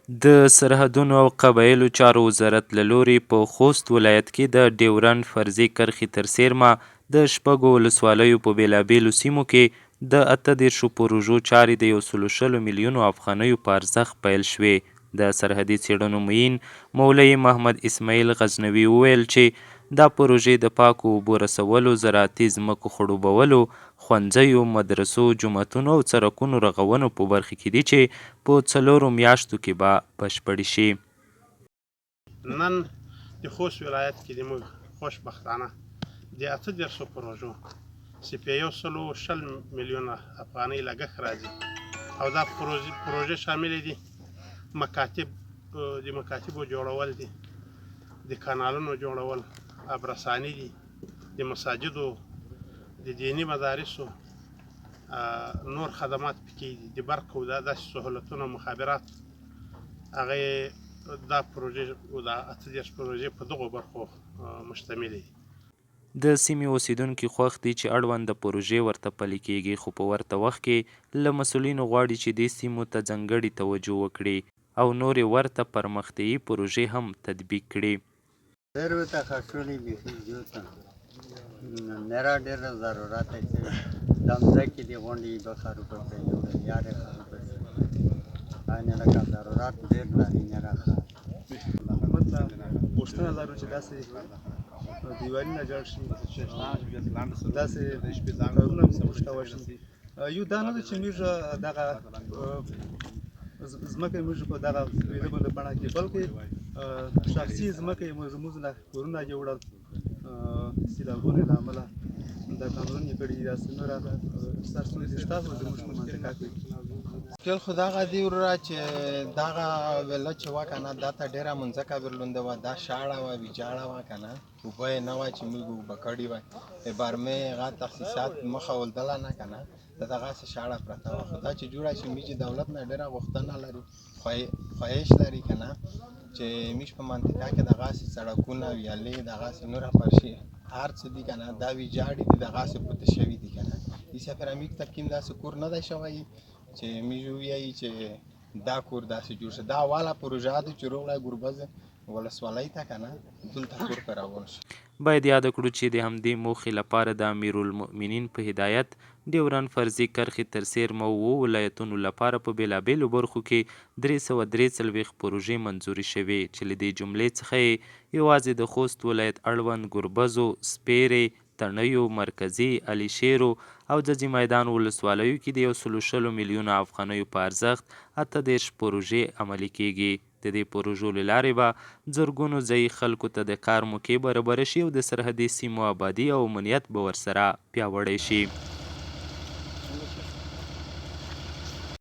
د سرحدونو او قبایلو چارو وزارت له لوري په خوست ولایت کې د ډیورنډ فرضي کرښې تر څیرمه د شپږو ولسوالیو په بیلابیلو سیمو کې د 38 پروژو چارې د 120 میلیونو افغانیو په ارزښت پیل شوې. د سرحدي څیړنو معین مولوي محمد اسماعیل غزنوي وویل چې دا پروژې د پاکو اوبو رسولو، زراعتي ځمکو خړوبولو، ښوونځیو، مدرسو، جوماتونو او سړکونو رغونو په برخه کې دي چې په 4 میاشتو کې به بشپړې شي. نن د خوست ولایت کې د موږ خوشبختانه د 38 پروژو چې په 120 میلیونه افغانۍ لګښت راځي او دا پروژې شامل دي د مکاتبو جوړول دي، د کانالونو جوړول، ابرساني دي، د مساجدو، د دینی مدارسو، نور خدمات پکې دي، د برق او داسې سهولتونه، مخابرات. هغه دا پروژې دا 38 پروژې په دغو برخو مشتمل دي. د سیمې اوسیدونکي خوښ دي چې اړونده پروژې ورته پلي کیږي، خو په ورته وخت کې له مسؤلینو غواړي چې دې سیمو ته ځانګړې توجه وکړي او نورې ورته پرمختیایي پروژې هم تطبیق کړي. ډېرو ته خښولې بیخي زیاته نرا ډېره ضرورت دی چې دا مځکې دې غونډې به خروبه کړي، یو یارې خروبه کړي، یعنې لکه ضرورت ډېر لري نرا حکومت نه غوښتنه لرو چې داسې دیوالونه جوړ شي، داسې کارونه موږ وشي. یو دا نه ده چې موږ دغه ځمکه موږ په دغه ویلبل بڼه کې، بلکې شخصي ځمکه یې موږ نه کورونه جوړل، سیلابونو له امله دا قانون یې کړي، داسې نوره ستاسو ستاسو زموږ په منطقه کې مشکل خو دغه دی وروره چې دغه ویله چې وه که نه دا ته ډېره مځکه درلونده وه، دا شاړه وه، ویجاړه وه که نه، اوبه یې نه وه چې موږ اوبه کړې وای، برمې هغه تخصیصات مخه ولدله نه که نه، د دغسې شاړه پرته وه. خو دا چې جوړه شي موږ چې دولت نه ډېره غوښتنه لرو، خواهش لري که نه چې موږ په منطقه کې دغسې سړکونه، ویالې، دغسې نوره فرشي هر څه دي که نه دا ویجاړې دي، دغسې پوته شوي دي که نه. هېڅ پرې موږ ته کوم داسې کور نه دی شوی چې موږ ووایو چې دا کور داسې جوړ شي. دا اوله پروژه ده چې روغله ګربز ولسوالۍ ته که نه دلته کور پرې روان شي. باید یاد کړو چې د همدې موخې لپاره د امیرالمؤمنین په هدایت ډیورنډ فرضي کرښې تر څیرمه 7 ولایتونو لپاره په بیلابیلو برخو کې 343 پروژې منظوري شوې چې له دې جملې څخه یې یوازې د خوست ولایت اړوند ګربزو، سپیرې، تڼیو، مرکزي، علیشیرو او ځاځي میدان ولسوالیو کې د 120 میلیونو افغانیو په ارزښت 38 پروژې عملي کیږي. د دې پروژو له لارې به زرګونو ځایي خلکو ته د کار موقعې برابره شي او د سرحدي سیمو آبادي او امنیت به ورسره پیاوړی شي.